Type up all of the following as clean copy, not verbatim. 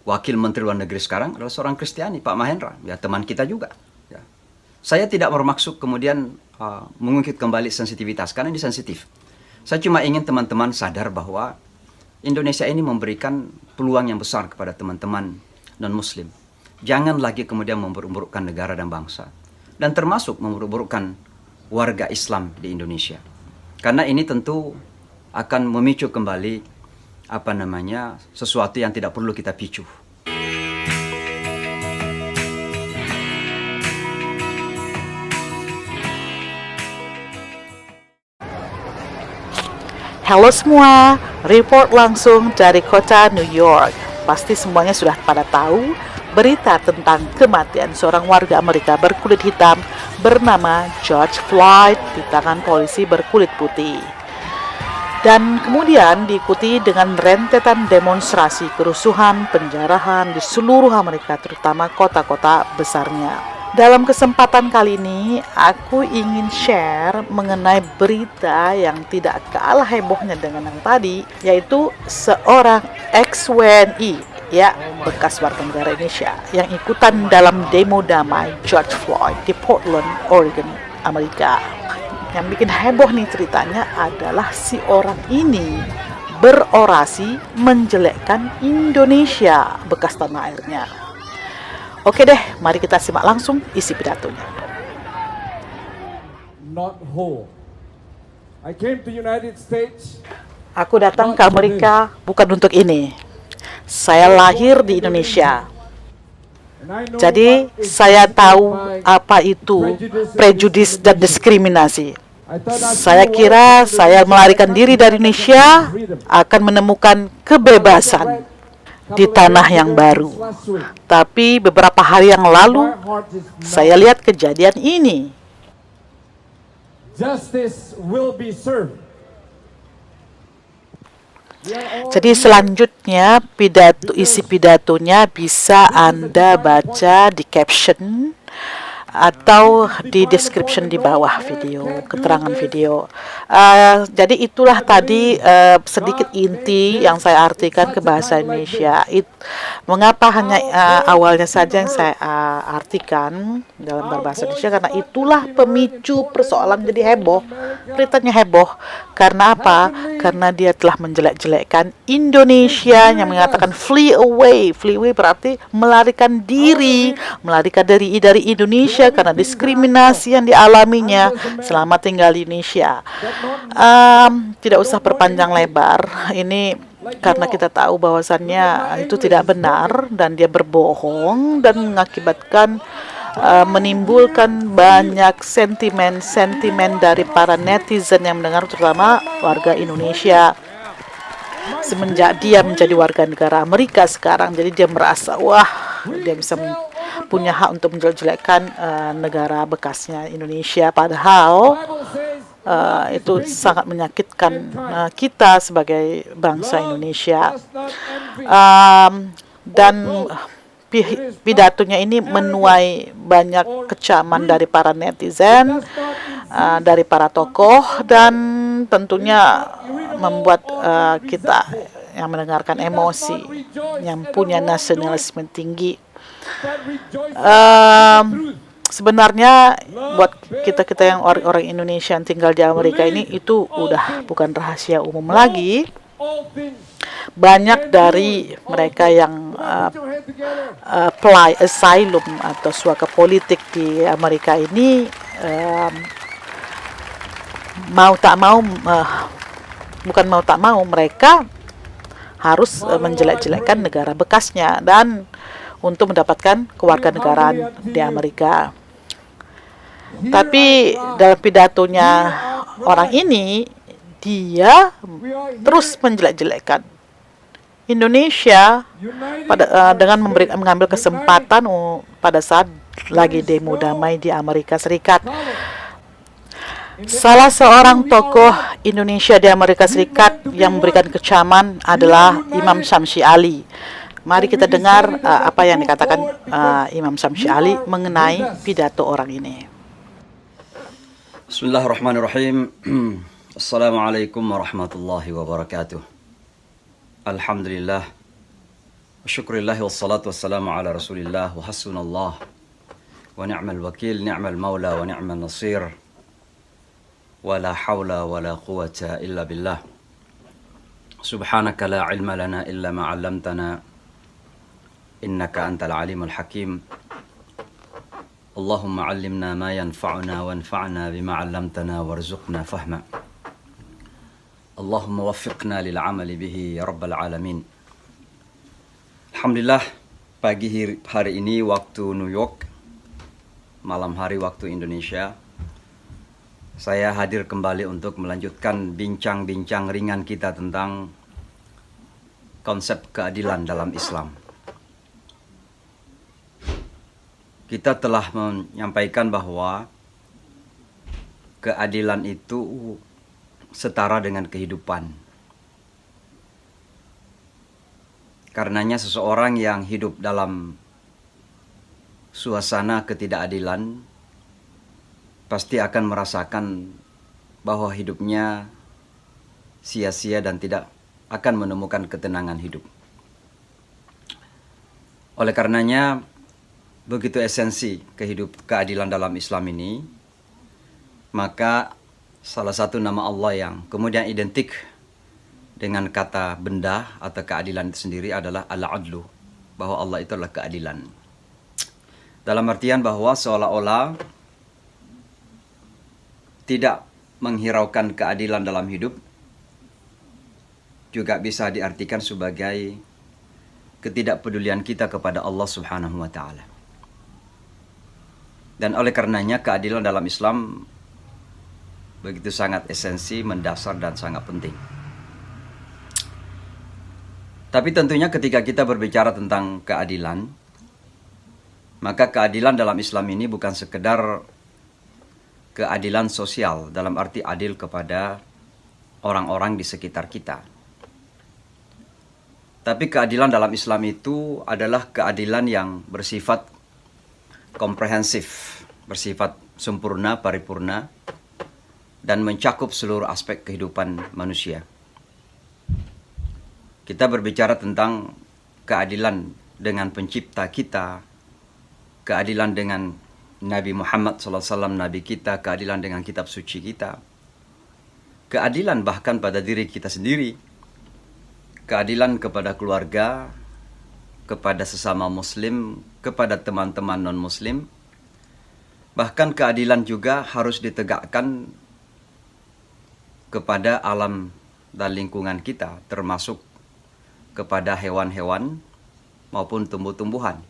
wakil Menteri Luar Negeri sekarang adalah seorang Kristiani, Pak Mahendra, ya teman kita juga. Ya. Saya tidak bermaksud kemudian mengungkit kembali sensitivitas, karena ini sensitif. Saya cuma ingin teman-teman sadar bahwa Indonesia ini memberikan peluang yang besar kepada teman-teman non-Muslim. Jangan lagi kemudian memburuk-burukkan negara dan bangsa. Dan termasuk memburuk-burukkan warga Islam di Indonesia. Karena ini tentu akan memicu kembali sesuatu yang tidak perlu kita picu. Halo semua, report langsung dari kota New York. Pasti semuanya sudah pada tahu berita tentang kematian seorang warga Amerika berkulit hitam bernama George Floyd di tangan polisi berkulit putih. Dan kemudian diikuti dengan rentetan demonstrasi, kerusuhan, penjarahan di seluruh Amerika, terutama kota-kota besarnya. Dalam kesempatan kali ini, aku ingin share mengenai berita yang tidak kalah hebohnya dengan yang tadi, yaitu seorang ex-WNI, ya, bekas warga negara Indonesia, yang ikutan dalam demo damai George Floyd di Portland, Oregon, Amerika. Yang bikin heboh nih ceritanya adalah si orang ini berorasi menjelekkan Indonesia, bekas tanah airnya. Oke deh, mari kita simak langsung isi pidatonya. Not whole. I came to United States. Aku datang ke Amerika bukan untuk ini. Saya lahir di Indonesia. Jadi saya tahu apa itu prejudis dan diskriminasi. Saya kira saya melarikan diri dari Indonesia akan menemukan kebebasan di tanah yang baru. Tapi beberapa hari yang lalu saya lihat kejadian ini. Justice will be served. Jadi selanjutnya isi pidatonya bisa Anda baca di caption atau di description di bawah video, keterangan video. Jadi itulah tadi sedikit inti yang saya artikan ke bahasa Indonesia. Mengapa hanya awalnya saja yang saya artikan dalam berbahasa Indonesia, karena itulah pemicu persoalan jadi heboh. Beritanya heboh karena apa? Karena dia telah menjelek-jelekkan Indonesia, yang mengatakan flee away. Flee away berarti melarikan diri dari Indonesia karena diskriminasi yang dialaminya selama tinggal di Indonesia. Tidak usah perpanjang lebar. Ini karena kita tahu bahwasannya itu tidak benar dan dia berbohong dan mengakibatkan menimbulkan banyak sentimen dari para netizen yang mendengar, terutama warga Indonesia. Semenjak dia menjadi warga negara Amerika sekarang, jadi dia merasa dia bisa punya hak untuk menjelek-jelekkan negara bekasnya Indonesia, padahal itu sangat menyakitkan kita sebagai bangsa Indonesia. Dan pidatonya ini menuai banyak kecaman dari para netizen, dari para tokoh, dan tentunya membuat kita yang mendengarkan emosi, yang punya nasionalisme tinggi. Sebenarnya buat kita yang orang Indonesia yang tinggal di Amerika ini, itu udah bukan rahasia umum lagi. Banyak dari mereka yang apply asylum atau suaka politik di Amerika ini mereka harus menjelek-jelekkan negara bekasnya dan untuk mendapatkan kewarganegaraan di Amerika. Tapi dalam pidatonya orang ini, dia terus menjelek-jelekkan Indonesia dengan mengambil kesempatan pada saat lagi demo damai di Amerika Serikat. Salah seorang tokoh Indonesia di Amerika Serikat yang memberikan kecaman adalah Imam Syamsi Ali. Mari kita dengar apa yang dikatakan Imam Syamsi Ali mengenai pidato orang ini. Bismillahirrahmanirrahim. Assalamualaikum warahmatullahi wabarakatuh. Alhamdulillah. Syukurillahi wassalatu wassalamu ala rasulillah wa hasbunallah wa ni'mal wakil, ni'mal maula wa ni'mal nasir wa la hawla wa la quwata illa billah. Subhanaka la ilma lana illa ma 'allamtana innaka antal alimul hakim. Allahumma 'allimna ma yanfa'una wanfa'na bima 'allamtana warzuqna fahma. Allahumma waffiqna lil 'amali bihi ya rabbal alamin. Alhamdulillah, pagi hari ini waktu New York, malam hari waktu Indonesia, saya hadir kembali untuk melanjutkan bincang-bincang ringan kita tentang konsep keadilan dalam Islam. Kita telah menyampaikan bahwa keadilan itu setara dengan kehidupan. Karenanya seseorang yang hidup dalam suasana ketidakadilan pasti akan merasakan bahwa hidupnya sia-sia dan tidak akan menemukan ketenangan hidup. Oleh karenanya, begitu esensi keadilan dalam Islam ini, maka salah satu nama Allah yang kemudian identik dengan kata benda atau keadilan itu sendiri adalah Al-Adlu, bahwa Allah itu adalah keadilan. Dalam artian bahwa seolah-olah tidak menghiraukan keadilan dalam hidup juga bisa diartikan sebagai ketidakpedulian kita kepada Allah Subhanahu wa taala. Dan oleh karenanya keadilan dalam Islam begitu sangat esensi, mendasar dan sangat penting. Tapi tentunya ketika kita berbicara tentang keadilan, maka keadilan dalam Islam ini bukan sekedar keadilan sosial dalam arti adil kepada orang-orang di sekitar kita. Tapi keadilan dalam Islam itu adalah keadilan yang bersifat komprehensif, bersifat sempurna, paripurna, dan mencakup seluruh aspek kehidupan manusia. Kita berbicara tentang keadilan dengan pencipta kita, keadilan dengan Nabi Muhammad SAW, Nabi kita, keadilan dengan kitab suci kita, keadilan bahkan pada diri kita sendiri, keadilan kepada keluarga, kepada sesama muslim, kepada teman-teman non-muslim, bahkan keadilan juga harus ditegakkan kepada alam dan lingkungan kita, termasuk kepada hewan-hewan maupun tumbuh-tumbuhan.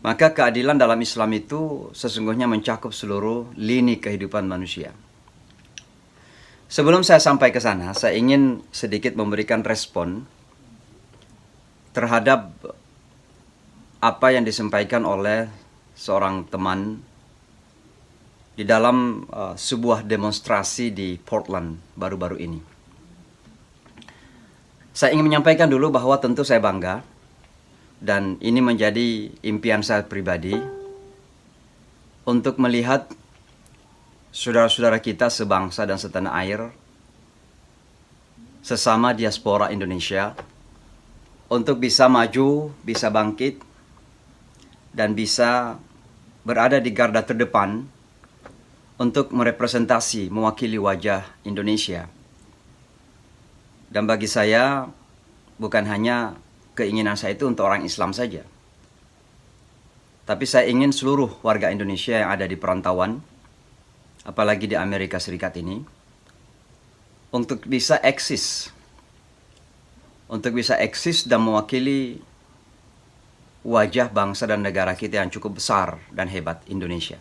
Maka keadilan dalam Islam itu sesungguhnya mencakup seluruh lini kehidupan manusia. Sebelum saya sampai ke sana, saya ingin sedikit memberikan respon terhadap apa yang disampaikan oleh seorang teman di dalam sebuah demonstrasi di Portland baru-baru ini. Saya ingin menyampaikan dulu bahwa tentu saya bangga dan ini menjadi impian saya pribadi untuk melihat saudara-saudara kita sebangsa dan setanah air, sesama diaspora Indonesia, untuk bisa maju, bisa bangkit, dan bisa berada di garda terdepan untuk merepresentasi, mewakili wajah Indonesia. Dan bagi saya, bukan hanya keinginan saya itu untuk orang Islam saja. Tapi saya ingin seluruh warga Indonesia yang ada di perantauan, apalagi di Amerika Serikat ini, untuk bisa eksis. Untuk bisa eksis dan mewakili wajah bangsa dan negara kita yang cukup besar dan hebat, Indonesia.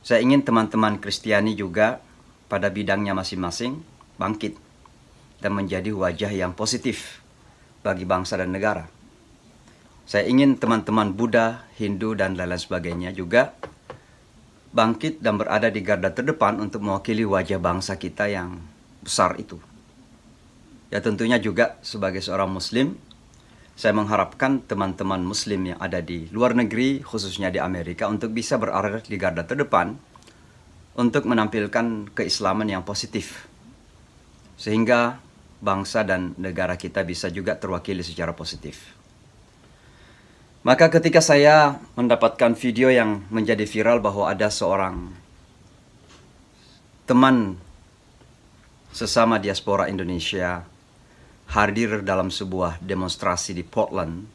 Saya ingin teman-teman Kristiani juga pada bidangnya masing-masing bangkit dan menjadi wajah yang positif bagi bangsa dan negara. Saya ingin teman-teman Buddha, Hindu, dan lain-lain sebagainya juga bangkit dan berada di garda terdepan untuk mewakili wajah bangsa kita yang besar itu. Ya tentunya juga sebagai seorang Muslim, saya mengharapkan teman-teman Muslim yang ada di luar negeri, khususnya di Amerika, untuk bisa berada di garda terdepan untuk menampilkan keislaman yang positif. Sehingga bangsa dan negara kita bisa juga terwakili secara positif. Maka ketika saya mendapatkan video yang menjadi viral bahwa ada seorang teman sesama diaspora Indonesia hadir dalam sebuah demonstrasi di Portland.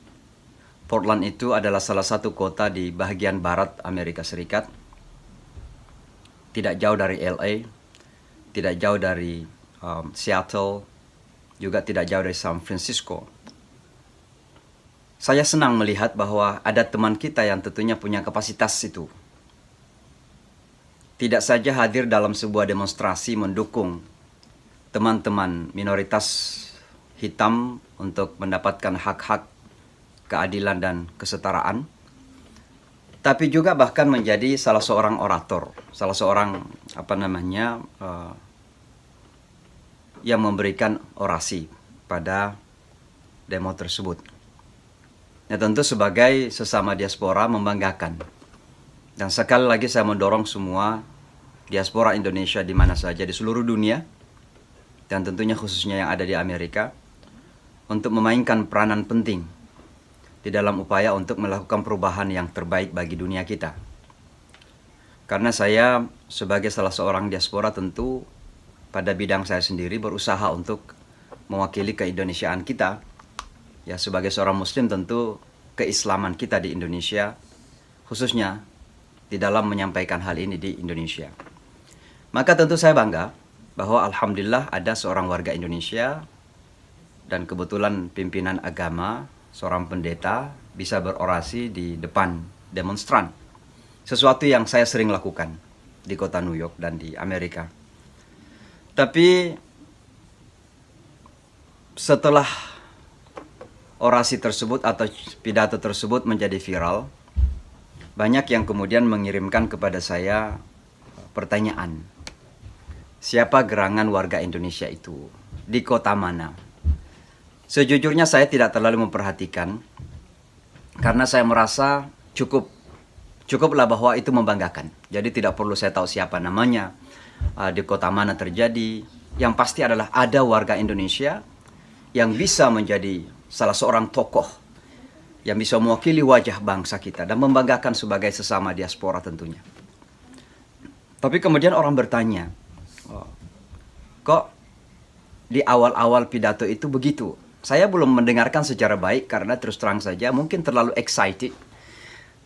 Portland itu adalah salah satu kota di bagian barat Amerika Serikat. Tidak jauh dari LA, tidak jauh dari Seattle, juga tidak jauh dari San Francisco. Saya senang melihat bahwa ada teman kita yang tentunya punya kapasitas itu. Tidak saja hadir dalam sebuah demonstrasi mendukung teman-teman minoritas hitam untuk mendapatkan hak-hak keadilan dan kesetaraan, tapi juga bahkan menjadi salah seorang orator, salah seorang yang memberikan orasi pada demo tersebut. Ya, tentu sebagai sesama diaspora membanggakan. Dan sekali lagi saya mendorong semua diaspora Indonesia di mana saja di seluruh dunia, dan tentunya khususnya yang ada di Amerika, untuk memainkan peranan penting di dalam upaya untuk melakukan perubahan yang terbaik bagi dunia kita. Karena saya sebagai salah seorang diaspora tentu pada bidang saya sendiri berusaha untuk mewakili keindonesiaan kita. Ya, sebagai seorang muslim tentu keislaman kita di Indonesia, khususnya di dalam menyampaikan hal ini di Indonesia. Maka tentu saya bangga bahwa alhamdulillah ada seorang warga Indonesia dan kebetulan pimpinan agama, seorang pendeta bisa berorasi di depan demonstran. Sesuatu yang saya sering lakukan di kota New York dan di Amerika. Tapi setelah orasi tersebut atau pidato tersebut menjadi viral, banyak yang kemudian mengirimkan kepada saya pertanyaan. Siapa gerangan warga Indonesia itu? Di kota mana? Sejujurnya saya tidak terlalu memperhatikan, karena saya merasa cukuplah bahwa itu membanggakan. Jadi tidak perlu saya tahu siapa namanya, di kota mana terjadi. Yang pasti adalah ada warga Indonesia yang bisa menjadi salah seorang tokoh yang bisa mewakili wajah bangsa kita dan membanggakan sebagai sesama diaspora tentunya. Tapi kemudian orang bertanya, kok di awal-awal pidato itu begitu? Saya belum mendengarkan secara baik karena terus terang saja mungkin terlalu excited,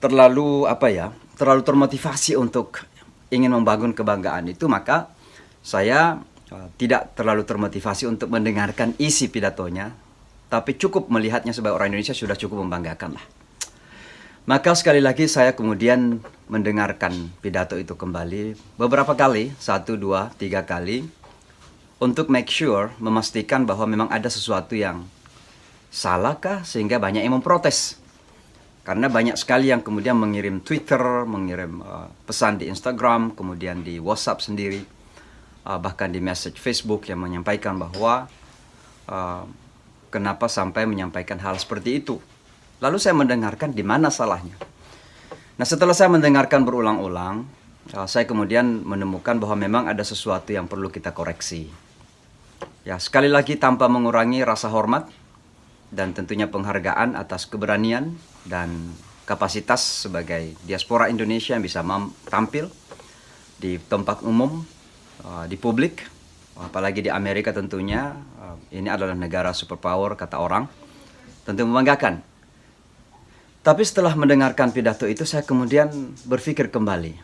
terlalu termotivasi untuk ingin membangun kebanggaan itu, maka saya tidak terlalu termotivasi untuk mendengarkan isi pidatonya, tapi cukup melihatnya sebagai orang Indonesia sudah cukup membanggakan lah. Maka sekali lagi saya kemudian mendengarkan pidato itu kembali beberapa kali, 1, 2, 3 kali, untuk make sure, memastikan bahwa memang ada sesuatu yang salahkah sehingga banyak yang memprotes. Karena banyak sekali yang kemudian mengirim Twitter, mengirim pesan di Instagram, kemudian di WhatsApp sendiri, bahkan di message Facebook yang menyampaikan bahwa kenapa sampai menyampaikan hal seperti itu. Lalu saya mendengarkan di mana salahnya. Nah, setelah saya mendengarkan berulang-ulang, saya kemudian menemukan bahwa memang ada sesuatu yang perlu kita koreksi. Ya, sekali lagi tanpa mengurangi rasa hormat dan tentunya penghargaan atas keberanian dan kapasitas sebagai diaspora Indonesia yang bisa tampil di tempat umum, di publik, apalagi di Amerika tentunya. Ini adalah negara superpower kata orang, tentu membanggakan. Tapi setelah mendengarkan pidato itu saya kemudian berpikir kembali,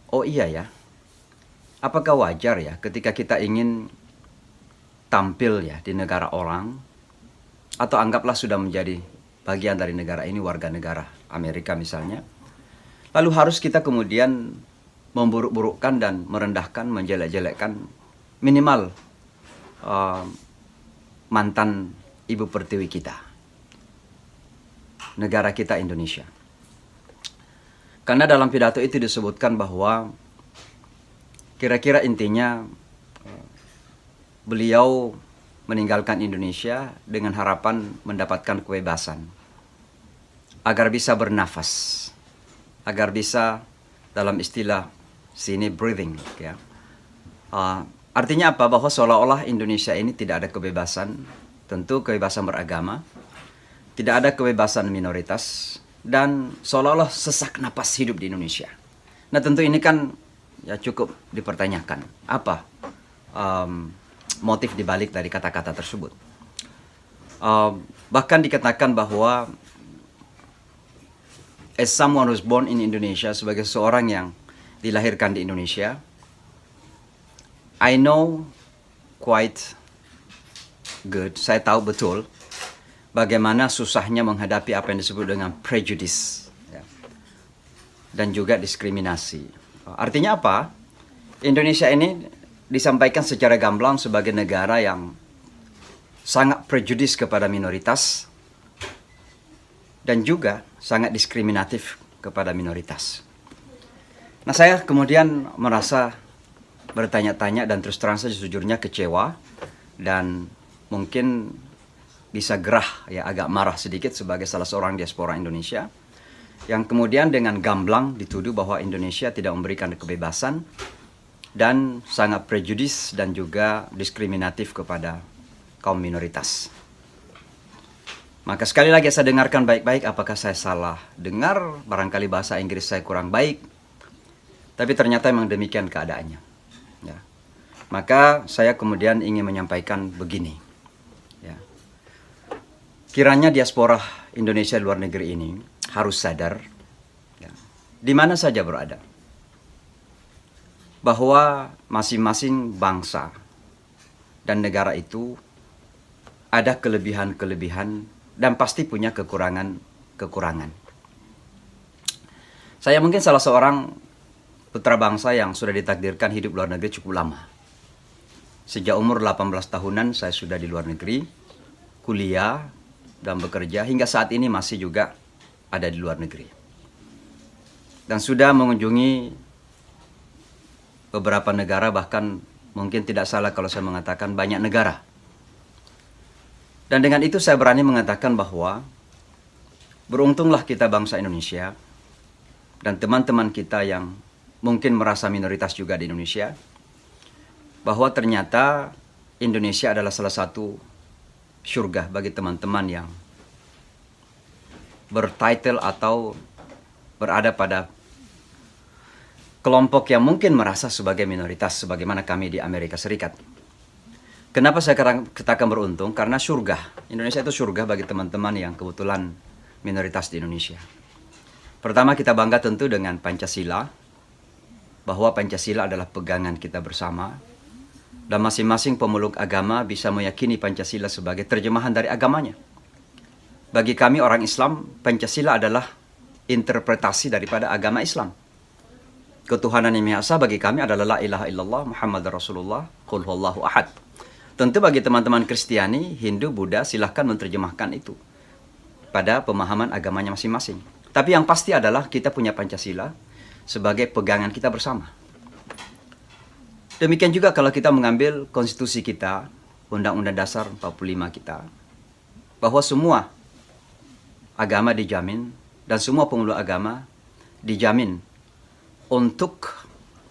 oh iya ya, apakah wajar ya ketika kita ingin tampil ya di negara orang, atau anggaplah sudah menjadi bagian dari negara ini, warga negara Amerika misalnya, lalu harus kita kemudian memburuk-burukkan dan merendahkan, menjelek-jelekkan minimal mantan ibu pertiwi kita, negara kita Indonesia. Karena dalam pidato itu disebutkan bahwa kira-kira intinya beliau meninggalkan Indonesia dengan harapan mendapatkan kebebasan, agar bisa bernafas, agar bisa dalam istilah sini breathing, ya, Artinya apa? Bahwa seolah-olah Indonesia ini tidak ada kebebasan, tentu kebebasan beragama, tidak ada kebebasan minoritas, dan seolah-olah sesak napas hidup di Indonesia. Nah tentu ini kan ya cukup dipertanyakan. Apa motif dibalik dari kata-kata tersebut? Bahkan dikatakan bahwa as someone who's born in Indonesia, sebagai seorang yang dilahirkan di Indonesia, I know quite good, saya tahu betul bagaimana susahnya menghadapi apa yang disebut dengan prejudice, ya, dan juga diskriminasi. Artinya apa? Indonesia ini disampaikan secara gamblang sebagai negara yang sangat prejudis kepada minoritas dan juga sangat diskriminatif kepada minoritas. Nah, saya kemudian merasa bertanya-tanya dan terus terang saja sejujurnya kecewa dan mungkin bisa gerah, ya agak marah sedikit sebagai salah seorang diaspora Indonesia yang kemudian dengan gamblang dituduh bahwa Indonesia tidak memberikan kebebasan dan sangat prejudis dan juga diskriminatif kepada kaum minoritas. Maka sekali lagi saya dengarkan baik-baik, apakah saya salah dengar, barangkali bahasa Inggris saya kurang baik, tapi ternyata memang demikian keadaannya. Ya. Maka saya kemudian ingin menyampaikan begini. Ya. Kiranya diaspora Indonesia di luar negeri ini harus sadar, ya, di mana saja berada, bahwa masing-masing bangsa dan negara itu ada kelebihan-kelebihan dan pasti punya kekurangan-kekurangan. Saya mungkin salah seorang putra bangsa yang sudah ditakdirkan hidup luar negeri cukup lama. Sejak umur 18 tahunan saya sudah di luar negeri, kuliah dan bekerja, hingga saat ini masih juga ada di luar negeri. Dan sudah mengunjungi beberapa negara, bahkan mungkin tidak salah kalau saya mengatakan banyak negara. Dan dengan itu saya berani mengatakan bahwa beruntunglah kita bangsa Indonesia dan teman-teman kita yang mungkin merasa minoritas juga di Indonesia, bahwa ternyata Indonesia adalah salah satu surga bagi teman-teman yang bertitle atau berada pada kelompok yang mungkin merasa sebagai minoritas, sebagaimana kami di Amerika Serikat. Kenapa saya katakan beruntung? Karena surga, Indonesia itu surga bagi teman-teman yang kebetulan minoritas di Indonesia. Pertama, kita bangga tentu dengan Pancasila, bahwa Pancasila adalah pegangan kita bersama, dan masing-masing pemeluk agama bisa meyakini Pancasila sebagai terjemahan dari agamanya. Bagi kami orang Islam, Pancasila adalah interpretasi daripada agama Islam. Ketuhanan yang Maha Esa bagi kami adalah la ilaha illallah Muhammad Rasulullah qul huwallahu ahad. Tentu bagi teman-teman Kristiani, Hindu, Buddha, silahkan menerjemahkan itu pada pemahaman agamanya masing-masing. Tapi yang pasti adalah kita punya Pancasila sebagai pegangan kita bersama. Demikian juga kalau kita mengambil konstitusi kita, Undang-Undang Dasar 45 kita, bahwa semua agama dijamin dan semua pemeluk agama dijamin untuk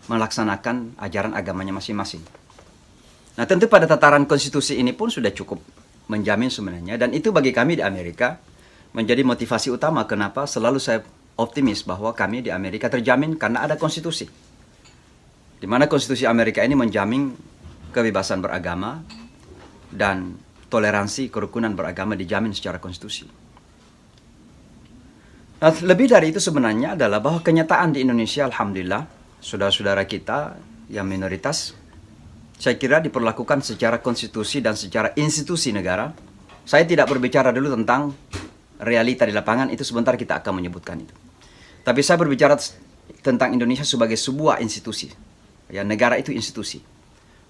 melaksanakan ajaran agamanya masing-masing. Nah, tentu pada tataran konstitusi ini pun sudah cukup menjamin sebenarnya, dan itu bagi kami di Amerika menjadi motivasi utama kenapa selalu saya optimis bahwa kami di Amerika terjamin karena ada konstitusi. Di mana konstitusi Amerika ini menjamin kebebasan beragama dan toleransi kerukunan beragama dijamin secara konstitusi. Nah, lebih dari itu sebenarnya adalah bahwa kenyataan di Indonesia, alhamdulillah, saudara-saudara kita yang minoritas, saya kira diperlakukan secara konstitusi dan secara institusi negara. Saya tidak berbicara dulu tentang realita di lapangan, itu sebentar kita akan menyebutkan itu. Tapi saya berbicara tentang Indonesia sebagai sebuah institusi. Ya, negara itu institusi.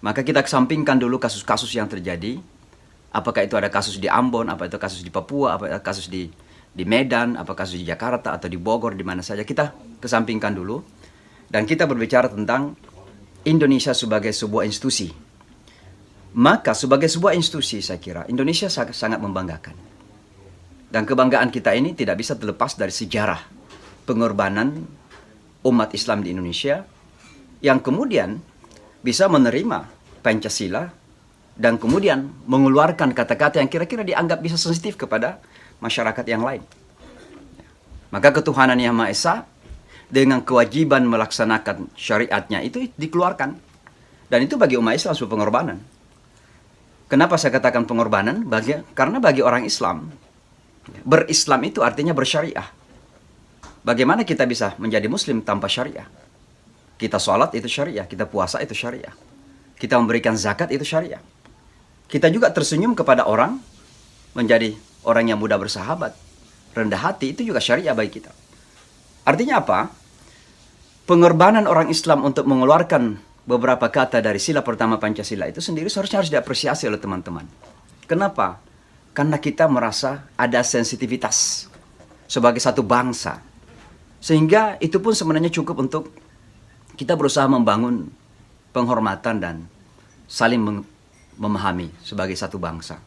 Maka kita kesampingkan dulu kasus-kasus yang terjadi. Apakah itu ada kasus di Ambon, apa itu kasus di Papua, apa itu kasus di Medan, apa kasus di Jakarta atau di Bogor, di mana saja. Kita kesampingkan dulu. Dan kita berbicara tentang Indonesia sebagai sebuah institusi. Maka sebagai sebuah institusi saya kira Indonesia sangat membanggakan. Dan kebanggaan kita ini tidak bisa terlepas dari sejarah pengorbanan umat Islam di Indonesia yang kemudian bisa menerima Pancasila dan kemudian mengeluarkan kata-kata yang kira-kira dianggap bisa sensitif kepada masyarakat yang lain. Maka ketuhanan Yang Maha Esa dengan kewajiban melaksanakan syariatnya itu dikeluarkan. Dan itu bagi umat Islam sebuah pengorbanan. Kenapa saya katakan pengorbanan? Karena bagi orang Islam, berislam itu artinya bersyariah. Bagaimana kita bisa menjadi muslim tanpa syariah? Kita sholat itu syariah, kita puasa itu syariah. Kita memberikan zakat itu syariah. Kita juga tersenyum kepada orang, menjadi orang yang mudah bersahabat, rendah hati, itu juga syariah bagi kita. Artinya apa? Pengorbanan orang Islam untuk mengeluarkan beberapa kata dari sila pertama Pancasila itu sendiri seharusnya harus diapresiasi oleh teman-teman. Kenapa? Karena kita merasa ada sensitivitas sebagai satu bangsa. Sehingga itu pun sebenarnya cukup untuk kita berusaha membangun penghormatan dan saling memahami sebagai satu bangsa.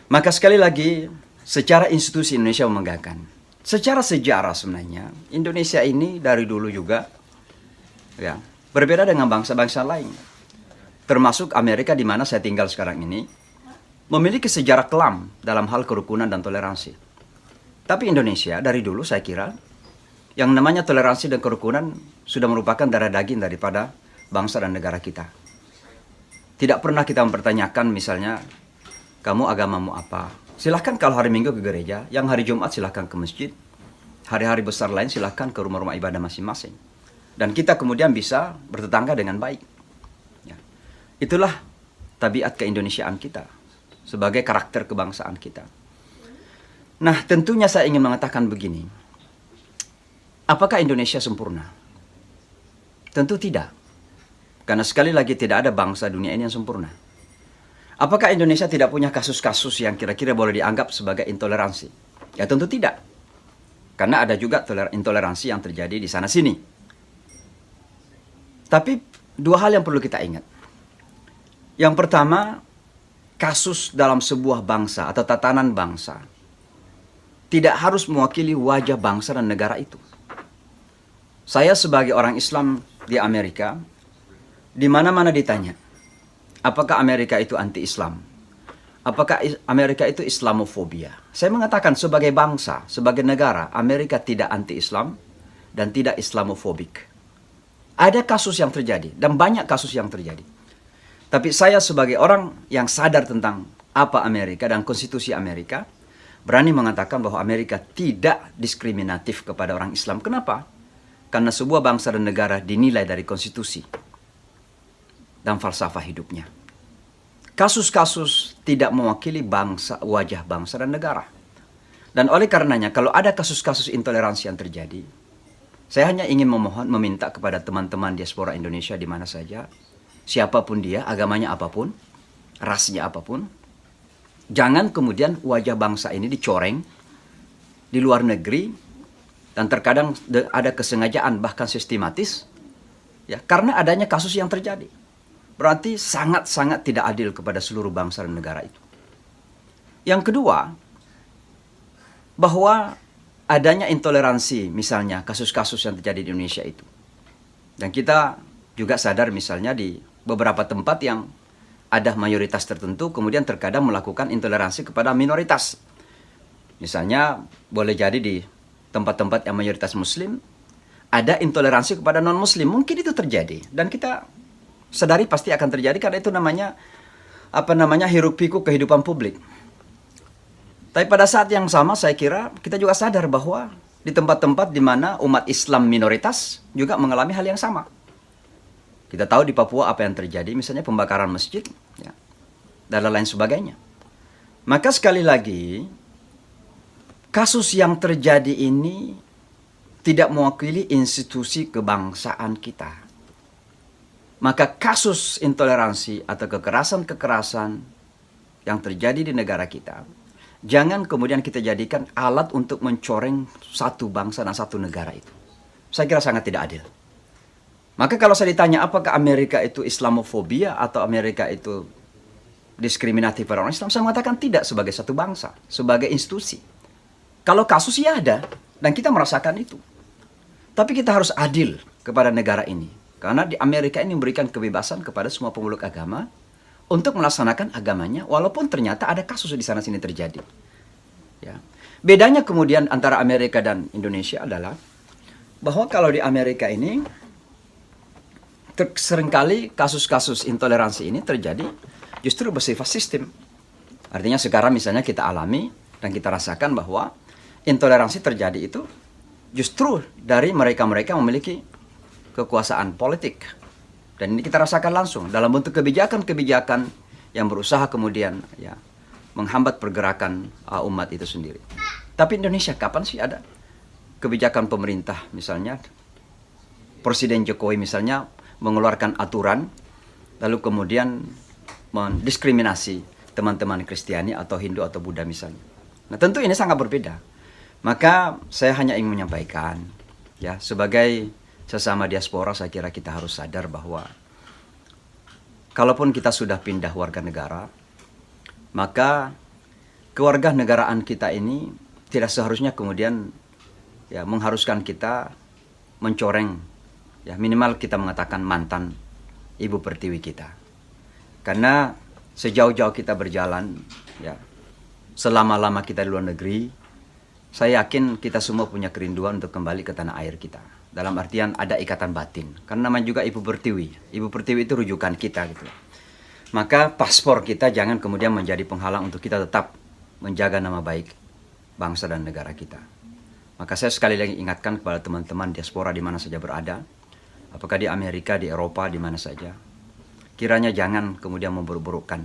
Maka sekali lagi, secara institusi Indonesia membanggakan. Secara sejarah sebenarnya, Indonesia ini dari dulu juga ya, berbeda dengan bangsa-bangsa lain. Termasuk Amerika di mana saya tinggal sekarang ini, memiliki sejarah kelam dalam hal kerukunan dan toleransi. Tapi Indonesia dari dulu saya kira, yang namanya toleransi dan kerukunan sudah merupakan darah daging daripada bangsa dan negara kita. Tidak pernah kita mempertanyakan misalnya, kamu agamamu apa? Silahkan kalau hari Minggu ke gereja, yang hari Jumat silahkan ke masjid. Hari-hari besar lain silahkan ke rumah-rumah ibadah masing-masing. Dan kita kemudian bisa bertetangga dengan baik. Ya. Itulah tabiat keindonesiaan kita, sebagai karakter kebangsaan kita. Nah, tentunya saya ingin mengatakan begini. Apakah Indonesia sempurna? Tentu tidak. Karena sekali lagi tidak ada bangsa dunia ini yang sempurna. Apakah Indonesia tidak punya kasus-kasus yang kira-kira boleh dianggap sebagai intoleransi? Ya tentu tidak. Karena ada juga intoleransi yang terjadi di sana-sini. Tapi dua hal yang perlu kita ingat. Yang pertama, kasus dalam sebuah bangsa atau tatanan bangsa tidak harus mewakili wajah bangsa dan negara itu. Saya sebagai orang Islam di Amerika, di mana-mana ditanya, apakah Amerika itu anti-Islam? Apakah Amerika itu Islamofobia? Saya mengatakan sebagai bangsa, sebagai negara, Amerika tidak anti-Islam dan tidak Islamofobik. Ada kasus yang terjadi dan banyak kasus yang terjadi. Tapi saya sebagai orang yang sadar tentang apa Amerika dan konstitusi Amerika, berani mengatakan bahwa Amerika tidak diskriminatif kepada orang Islam. Kenapa? Karena sebuah bangsa dan negara dinilai dari konstitusi dan falsafah hidupnya. Kasus-kasus tidak mewakili wajah bangsa dan negara. Dan oleh karenanya, kalau ada kasus-kasus intoleransi yang terjadi, saya hanya ingin meminta kepada teman-teman diaspora Indonesia di mana saja, siapapun dia, agamanya apapun, rasnya apapun, jangan kemudian wajah bangsa ini dicoreng di luar negeri, dan terkadang ada kesengajaan bahkan sistematis, ya, karena adanya kasus yang terjadi. Berarti sangat-sangat tidak adil kepada seluruh bangsa dan negara itu. Yang kedua, bahwa adanya intoleransi, misalnya kasus-kasus yang terjadi di Indonesia itu. Dan kita juga sadar misalnya di beberapa tempat yang ada mayoritas tertentu, kemudian terkadang melakukan intoleransi kepada minoritas. Misalnya boleh jadi di tempat-tempat yang mayoritas Muslim, ada intoleransi kepada non-Muslim. Mungkin itu terjadi. Dan kita sadari pasti akan terjadi karena itu namanya hiruk pikuk kehidupan publik. Tapi pada saat yang sama saya kira kita juga sadar bahwa di tempat-tempat di mana umat Islam minoritas juga mengalami hal yang sama. Kita tahu di Papua apa yang terjadi, misalnya pembakaran masjid, ya, dan lain sebagainya. Maka sekali lagi, kasus yang terjadi ini tidak mewakili institusi kebangsaan kita. Maka kasus intoleransi atau kekerasan-kekerasan yang terjadi di negara kita, jangan kemudian kita jadikan alat untuk mencoreng satu bangsa dan satu negara itu. Saya kira sangat tidak adil. Maka kalau saya ditanya apakah Amerika itu Islamofobia atau Amerika itu diskriminatif pada orang Islam, saya mengatakan tidak sebagai satu bangsa, sebagai institusi. Kalau kasus ya ada, dan kita merasakan itu. Tapi kita harus adil kepada negara ini. Karena di Amerika ini memberikan kebebasan kepada semua pemeluk agama untuk melaksanakan agamanya, walaupun ternyata ada kasus di sana sini terjadi. Ya. Bedanya kemudian antara Amerika dan Indonesia adalah bahwa kalau di Amerika ini seringkali kasus-kasus intoleransi ini terjadi justru bersifat sistem. Artinya sekarang misalnya kita alami dan kita rasakan bahwa intoleransi terjadi itu justru dari mereka-mereka yang memiliki kekuasaan politik. Dan ini kita rasakan langsung dalam bentuk kebijakan-kebijakan yang berusaha kemudian ya menghambat pergerakan umat itu sendiri. Tapi Indonesia kapan sih ada kebijakan pemerintah misalnya Presiden Jokowi misalnya mengeluarkan aturan lalu kemudian mendiskriminasi teman-teman Kristiani atau Hindu atau Buddha misalnya. Nah, tentu ini sangat berbeda. Maka saya hanya ingin menyampaikan ya sebagai sesama diaspora saya kira kita harus sadar bahwa kalaupun kita sudah pindah warga negara, maka kewarganegaraan kita ini tidak seharusnya kemudian ya mengharuskan kita mencoreng ya minimal kita mengatakan mantan ibu pertiwi kita. Karena sejauh-jauh kita berjalan ya selama-lama kita di luar negeri, saya yakin kita semua punya kerinduan untuk kembali ke tanah air kita. Dalam artian ada ikatan batin. Karena namanya juga ibu pertiwi. Ibu pertiwi itu rujukan kita gitu. Maka paspor kita jangan kemudian menjadi penghalang untuk kita tetap menjaga nama baik bangsa dan negara kita. Maka saya sekali lagi ingatkan kepada teman-teman diaspora di mana saja berada, apakah di Amerika, di Eropa, di mana saja, kiranya jangan kemudian memburuk-burukkan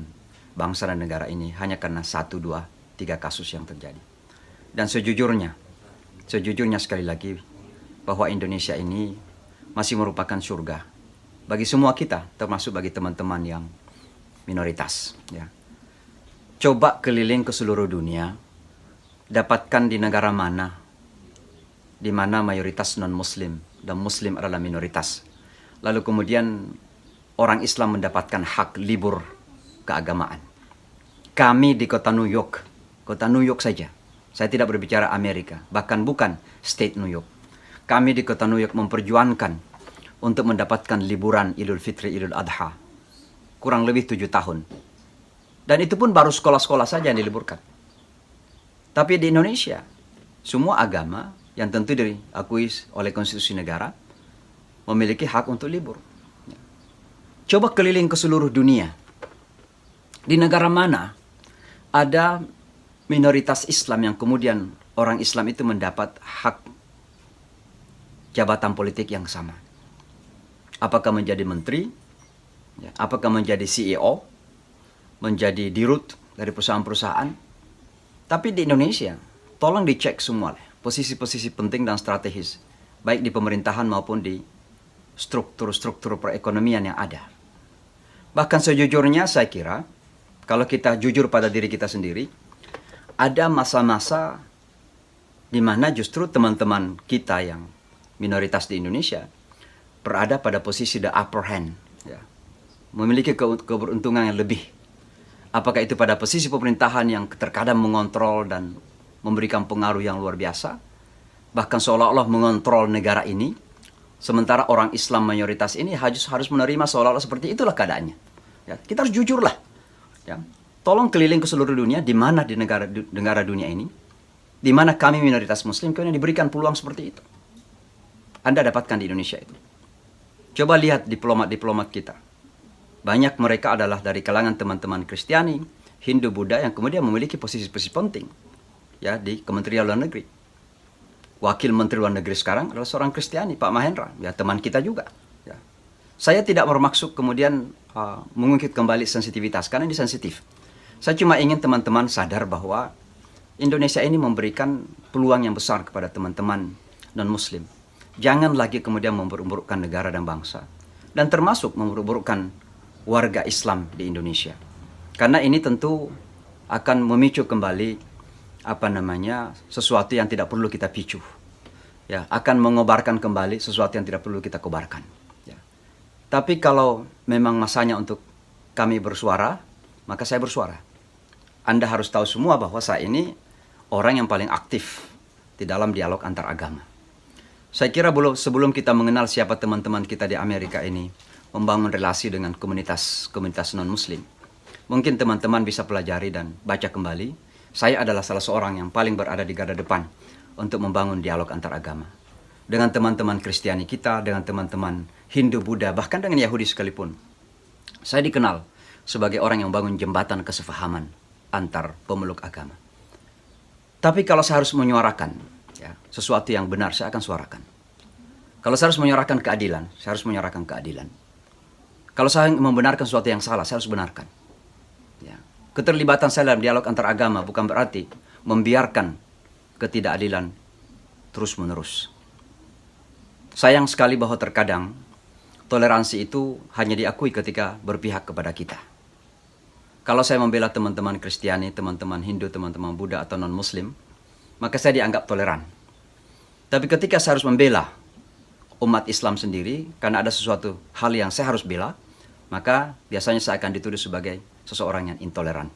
bangsa dan negara ini hanya karena 1, 2, 3 kasus yang terjadi. Dan sejujurnya sekali lagi, bahwa Indonesia ini masih merupakan surga bagi semua kita, termasuk bagi teman-teman yang minoritas. Ya. Coba keliling ke seluruh dunia, dapatkan di negara mana di mana mayoritas non-Muslim dan Muslim adalah minoritas. Lalu kemudian orang Islam mendapatkan hak libur keagamaan. Kami di kota New York saja. Saya tidak berbicara Amerika, bahkan bukan state New York. Kami di kota New York memperjuangkan untuk mendapatkan liburan Idul Fitri, Idul Adha. Kurang lebih 7 tahun. Dan itu pun baru sekolah-sekolah saja yang diliburkan. Tapi di Indonesia, semua agama yang tentu diakui oleh konstitusi negara memiliki hak untuk libur. Coba keliling ke seluruh dunia. Di negara mana ada minoritas Islam yang kemudian orang Islam itu mendapat hak jabatan politik yang sama? Apakah menjadi menteri? Apakah menjadi CEO? Menjadi dirut dari perusahaan-perusahaan? Tapi di Indonesia, tolong dicek semua posisi-posisi penting dan strategis, baik di pemerintahan maupun di struktur-struktur perekonomian yang ada. Bahkan sejujurnya saya kira, kalau kita jujur pada diri kita sendiri, ada masa-masa di mana justru teman-teman kita yang minoritas di Indonesia berada pada posisi the upper hand, ya, memiliki keberuntungan yang lebih. Apakah itu pada posisi pemerintahan yang terkadang mengontrol dan memberikan pengaruh yang luar biasa, bahkan seolah-olah mengontrol negara ini, sementara orang Islam mayoritas ini harus menerima seolah-olah seperti itulah keadaannya. Ya, kita harus jujurlah. Ya. Tolong keliling ke seluruh dunia, di mana di negara dunia ini, di mana kami minoritas Muslim kemudian diberikan peluang seperti itu. Anda dapatkan di Indonesia itu. Coba lihat diplomat-diplomat kita. Banyak mereka adalah dari kalangan teman-teman Kristiani, Hindu, Buddha yang kemudian memiliki posisi-posisi penting ya di Kementerian Luar Negeri. Wakil Menteri Luar Negeri sekarang adalah seorang Kristiani, Pak Mahendra, ya teman kita juga. Ya. Saya tidak bermaksud kemudian mengungkit kembali sensitivitas, karena ini sensitif. Saya cuma ingin teman-teman sadar bahwa Indonesia ini memberikan peluang yang besar kepada teman-teman non-Muslim. Jangan lagi kemudian memburuk-burukkan negara dan bangsa. Dan termasuk memburuk-burukkan warga Islam di Indonesia. Karena ini tentu akan memicu kembali sesuatu yang tidak perlu kita picu. Ya, akan mengobarkan kembali sesuatu yang tidak perlu kita kobarkan. Ya. Tapi kalau memang masanya untuk kami bersuara, maka saya bersuara. Anda harus tahu semua bahwa saya ini orang yang paling aktif di dalam dialog antar agama. Saya kira sebelum kita mengenal siapa teman-teman kita di Amerika ini, membangun relasi dengan komunitas non-muslim, mungkin teman-teman bisa pelajari dan baca kembali. Saya adalah salah seorang yang paling berada di garda depan untuk membangun dialog antar agama. Dengan teman-teman Kristiani kita, dengan teman-teman Hindu, Buddha, bahkan dengan Yahudi sekalipun. Saya dikenal sebagai orang yang membangun jembatan kesepahaman antar pemeluk agama. Tapi kalau saya harus menyuarakan sesuatu yang benar, saya akan suarakan. Kalau saya harus menyuarakan keadilan, saya harus menyuarakan keadilan. Kalau saya membenarkan sesuatu yang salah, saya harus benarkan. Keterlibatan saya dalam dialog antar agama bukan berarti membiarkan ketidakadilan terus-menerus. Sayang sekali bahwa terkadang toleransi itu hanya diakui ketika berpihak kepada kita. Kalau saya membela teman-teman Kristiani, teman-teman Hindu, teman-teman Buddha atau non-Muslim, maka saya dianggap toleran. Tapi ketika saya harus membela umat Islam sendiri, karena ada sesuatu hal yang saya harus bela, maka biasanya saya akan dituduh sebagai seseorang yang intoleran.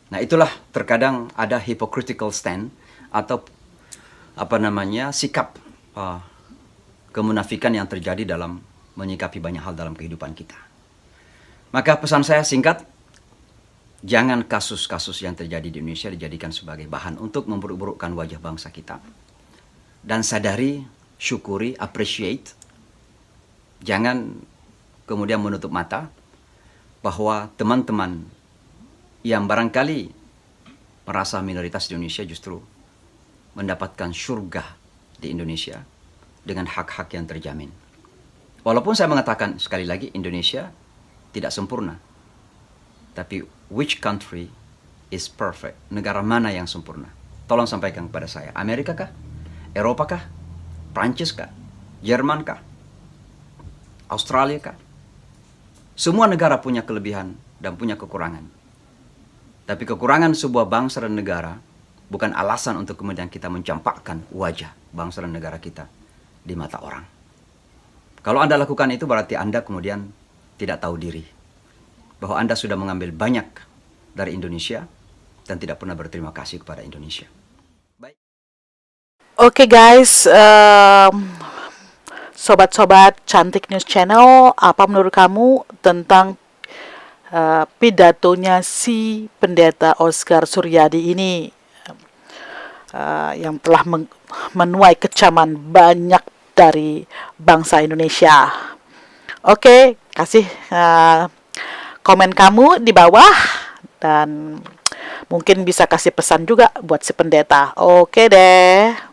Nah, itulah terkadang ada hypocritical stand atau sikap kemunafikan yang terjadi dalam menyikapi banyak hal dalam kehidupan kita. Maka pesan saya singkat, jangan kasus-kasus yang terjadi di Indonesia dijadikan sebagai bahan untuk memburuk-burukkan wajah bangsa kita. Dan sadari, syukuri, appreciate. Jangan kemudian menutup mata bahwa teman-teman yang barangkali merasa minoritas di Indonesia justru mendapatkan surga di Indonesia dengan hak-hak yang terjamin. Walaupun saya mengatakan sekali lagi Indonesia tidak sempurna. Tapi which country is perfect? Negara mana yang sempurna? Tolong sampaikan kepada saya. Amerika kah? Eropa kah? Prancis kah? Jerman kah? Australia kah? Semua negara punya kelebihan dan punya kekurangan. Tapi kekurangan sebuah bangsa dan negara bukan alasan untuk kemudian kita mencampakkan wajah bangsa dan negara kita di mata orang. Kalau Anda lakukan itu berarti Anda kemudian tidak tahu diri. Bahwa Anda sudah mengambil banyak dari Indonesia dan tidak pernah berterima kasih kepada Indonesia. Baik. Oke guys, sobat-sobat Cantik News Channel, apa menurut kamu tentang pidatonya si pendeta Oscar Suryadi ini yang telah menuai kecaman banyak dari bangsa Indonesia? Oke, kasih komen kamu di bawah dan mungkin bisa kasih pesan juga buat si pendeta. Oke deh.